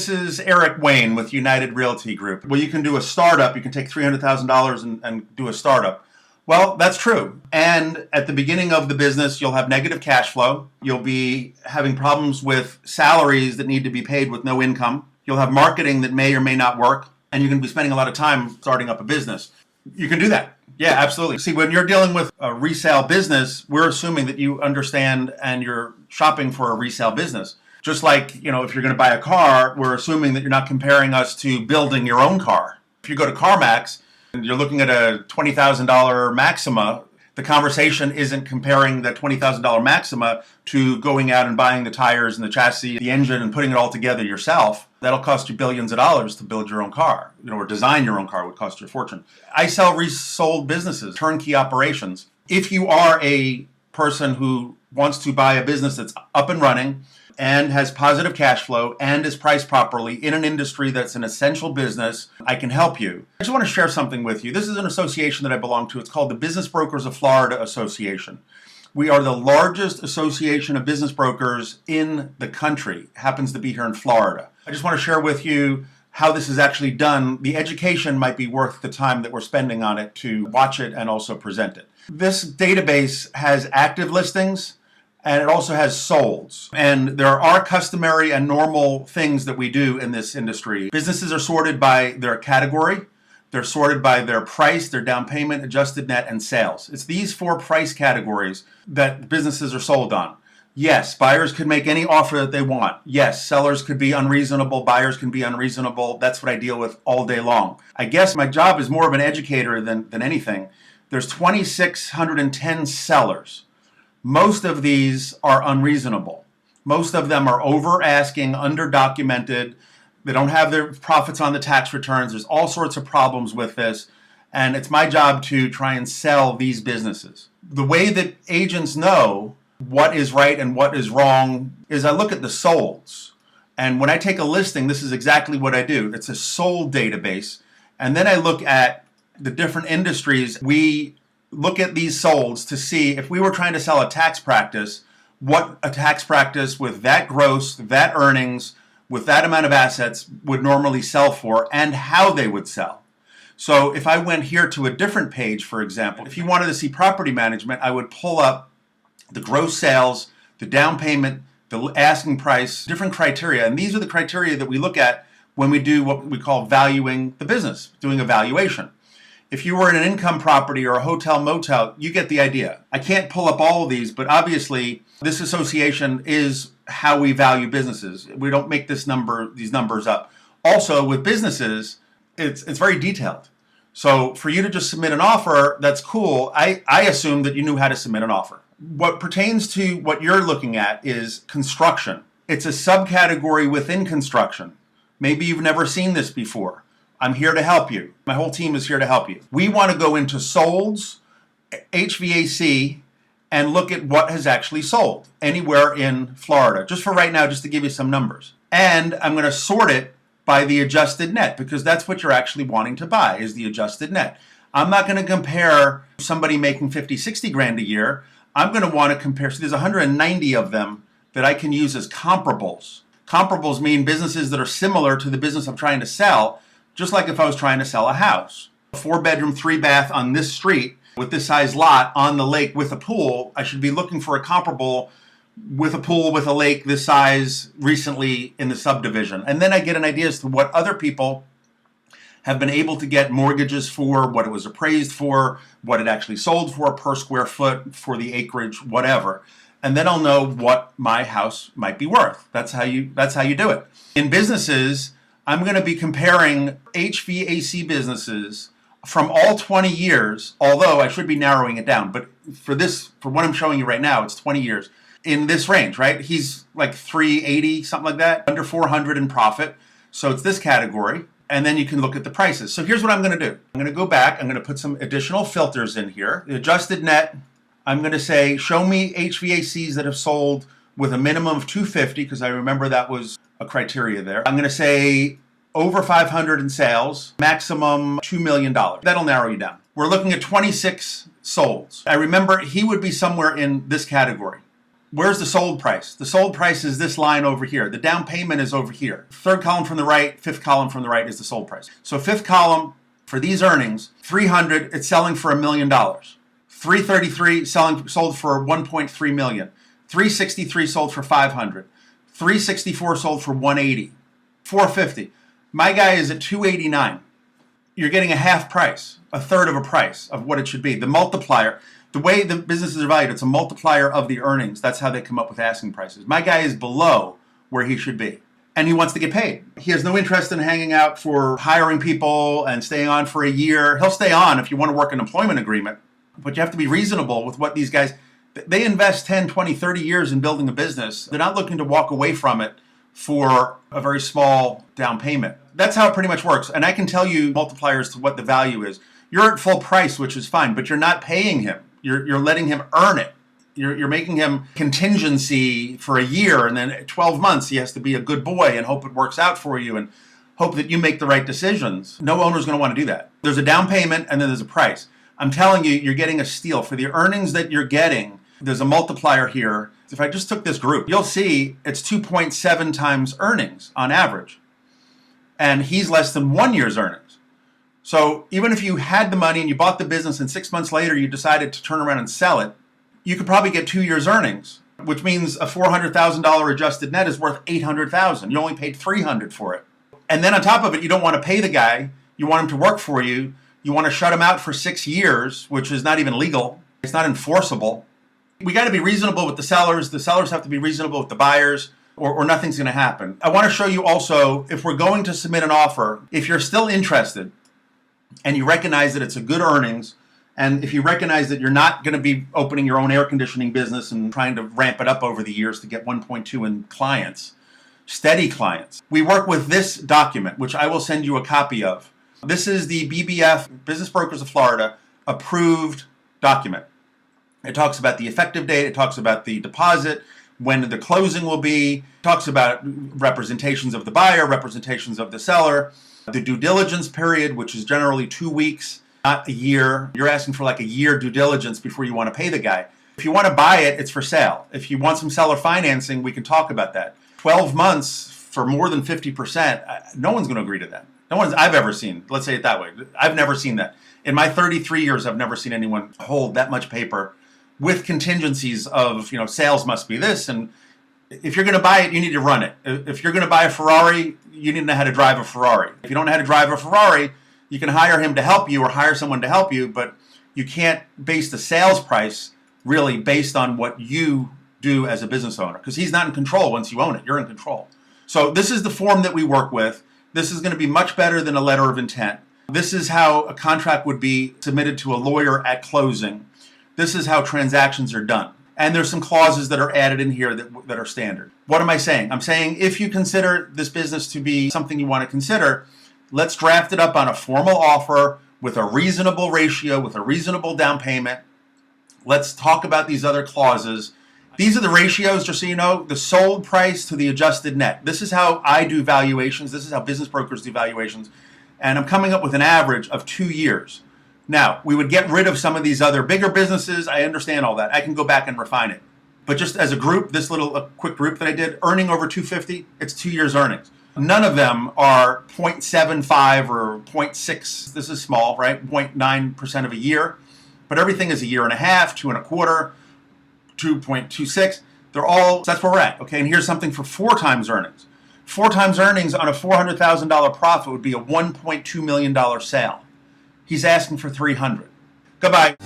This is Eric Wayne with United Realty Group. Well, you can do a startup. You can take $300,000 and do a startup. Well, that's true. And at the beginning of the business, you'll have negative cash flow. You'll be having problems with salaries that need to be paid with no income. You'll have marketing that may or may not work. And you're going to be spending a lot of time starting up a business. You can do that. Yeah, absolutely. See, when you're dealing with a resale business, we're assuming that you understand and you're shopping for a resale business. Just like, if you're going to buy a car, we're assuming that you're not comparing us to building your own car. If you go to CarMax and you're looking at a $20,000 Maxima, the conversation isn't comparing that $20,000 Maxima to going out and buying the tires and the chassis, the engine, and putting it all together yourself. That'll cost you billions of dollars to build your own car. Or design your own car would cost you a fortune. I sell resold businesses, turnkey operations. If you are a person who wants to buy a business that's up and running and has positive cash flow and is priced properly in an industry that's an essential business, I can help you. I just want to share something with you. This is an association that I belong to. It's called the Business Brokers of Florida Association. We are the largest association of business brokers in the country. It happens to be here in Florida. I just want to share with you how this is actually done. The education might be worth the time that we're spending on it to watch it and also present it. This database has active listings and it also has solds. And there are customary and normal things that we do in this industry. Businesses are sorted by their category. They're sorted by their price, their down payment, adjusted net, and sales. It's these 4 price categories that businesses are sold on. Yes, buyers could make any offer that they want. Yes, sellers could be unreasonable. Buyers can be unreasonable. That's what I deal with all day long. I guess my job is more of an educator than anything. There's 2,610 sellers. Most of these are unreasonable. Most of them are over asking, underdocumented. They don't have their profits on the tax returns. There's all sorts of problems with this. And it's my job to try and sell these businesses. The way that agents know what is right and what is wrong is I look at the solds. And when I take a listing, this is exactly what I do. It's a sold database. And then I look at the different industries. We look at these solds to see if we were trying to sell a tax practice, what a tax practice with that gross, that earnings, with that amount of assets would normally sell for and how they would sell. So if I went here to a different page, for example, if you wanted to see property management, I would pull up the gross sales, the down payment, the asking price, different criteria. And these are the criteria that we look at when we do what we call valuing the business, doing a valuation. If you were in an income property or a hotel motel, you get the idea. I can't pull up all of these, but obviously this association is how we value businesses. We don't make these numbers up. Also with businesses, it's very detailed. So for you to just submit an offer, that's cool. I assume that you knew how to submit an offer. What pertains to what you're looking at is construction. It's a subcategory within construction. Maybe you've never seen this before. I'm here to help you. My whole team is here to help you. We want to go into solds, HVAC, and look at what has actually sold anywhere in Florida. Just for right now, just to give you some numbers. And I'm going to sort it by the adjusted net because that's what you're actually wanting to buy is the adjusted net. I'm not going to compare somebody making 50, 60 grand a year. I'm going to want to compare. So there's 190 of them that I can use as comparables. Comparables mean businesses that are similar to the business I'm trying to sell. Just like if I was trying to sell a house. A 4-bedroom, 3-bath on this street with this size lot on the lake with a pool, I should be looking for a comparable with a pool with a lake this size recently in the subdivision. And then I get an idea as to what other people have been able to get mortgages for, what it was appraised for, what it actually sold for per square foot, for the acreage, whatever. And then I'll know what my house might be worth. That's how you do it. In businesses, I'm going to be comparing HVAC businesses from all 20 years, although I should be narrowing it down. But for what I'm showing you right now, it's 20 years. In this range, right? He's like 380, something like that, under 400 in profit. So it's this category. And then you can look at the prices. So here's what I'm going to do. I'm going to go back. I'm going to put some additional filters in here. The adjusted net, I'm going to say, show me HVACs that have sold with a minimum of 250, because I remember that was a criteria there. I'm going to say over 500 in sales, maximum $2 million. That'll narrow you down. We're looking at 26 solds. I remember he would be somewhere in this category. Where's the sold price? The sold price is this line over here. The down payment is over here. Third column from the right, fifth column from the right is the sold price. So fifth column for these earnings, 300, it's selling for $1 million. 333 sold for 1.3 million. 363 sold for 500. 364 sold for 180. 450. My guy is at 289. You're getting a half price, a third of a price of what it should be. The multiplier, the way the businesses are valued, it's a multiplier of the earnings. That's how they come up with asking prices. My guy is below where he should be, and he wants to get paid. He has no interest in hanging out for hiring people and staying on for a year. He'll stay on if you want to work an employment agreement, but you have to be reasonable with what these guys, they invest 10, 20, 30 years in building a business. They're not looking to walk away from it for a very small down payment. That's how it pretty much works. And I can tell you multipliers to what the value is. You're at full price, which is fine, but you're not paying him. You're letting him earn it. You're making him contingency for a year, and then 12 months he has to be a good boy and hope it works out for you and hope that you make the right decisions. No owner's going to want to do that. There's a down payment and then there's a price. I'm telling you, you're getting a steal. For the earnings that you're getting, there's a multiplier here. If I just took this group, you'll see it's 2.7 times earnings on average. And he's less than 1 year's earnings. So even if you had the money and you bought the business and 6 months later you decided to turn around and sell it, you could probably get 2 years earnings, which means a $400,000 adjusted net is worth $800,000. You only paid $300 for it. And then on top of it, you don't want to pay the guy. You want him to work for you. You want to shut him out for 6 years, which is not even legal. It's not enforceable. We got to be reasonable with the sellers. The sellers have to be reasonable with the buyers, or nothing's going to happen. I want to show you also, if we're going to submit an offer, if you're still interested and you recognize that it's a good earnings, and if you recognize that you're not going to be opening your own air conditioning business and trying to ramp it up over the years to get 1.2 in clients, steady clients, we work with this document, which I will send you a copy of. This is the BBF, Business Brokers of Florida, approved document. It talks about the effective date. It talks about the deposit, when the closing will be. It talks about representations of the buyer, representations of the seller, the due diligence period, which is generally 2 weeks, not a year. You're asking for like a year due diligence before you want to pay the guy. If you want to buy it, it's for sale. If you want some seller financing, we can talk about that. 12 months for more than 50%, no one's going to agree to that. No one's I've ever seen. Let's say it that way. I've never seen that. In my 33 years, I've never seen anyone hold that much paper with contingencies of, sales must be this. And if you're going to buy it, you need to run it. If you're going to buy a Ferrari, you need to know how to drive a Ferrari. If you don't know how to drive a Ferrari, you can hire him to help you or hire someone to help you, but you can't base the sales price really based on what you do as a business owner, because he's not in control once you own it. You're in control. So this is the form that we work with. This is going to be much better than a letter of intent. This is how a contract would be submitted to a lawyer at closing. This is how transactions are done. And there's some clauses that are added in here that are standard. What am I saying? I'm saying if you consider this business to be something you want to consider, let's draft it up on a formal offer with a reasonable ratio, with a reasonable down payment. Let's talk about these other clauses. These are the ratios, just so you know, the sold price to the adjusted net. This is how I do valuations. This is how business brokers do valuations. And I'm coming up with an average of 2 years. Now, we would get rid of some of these other bigger businesses. I understand all that. I can go back and refine it. But just as a group, this little quick group that I did, earning over 250, it's 2 years earnings. None of them are 0.75 or 0.6. This is small, right? 0.9% of a year. But everything is a year and a half, 2.25, 2.26. That's where we're at. Okay, and here's something for 4 times earnings. 4 times earnings on a $400,000 profit would be a $1.2 million sale. He's asking for $300. Goodbye.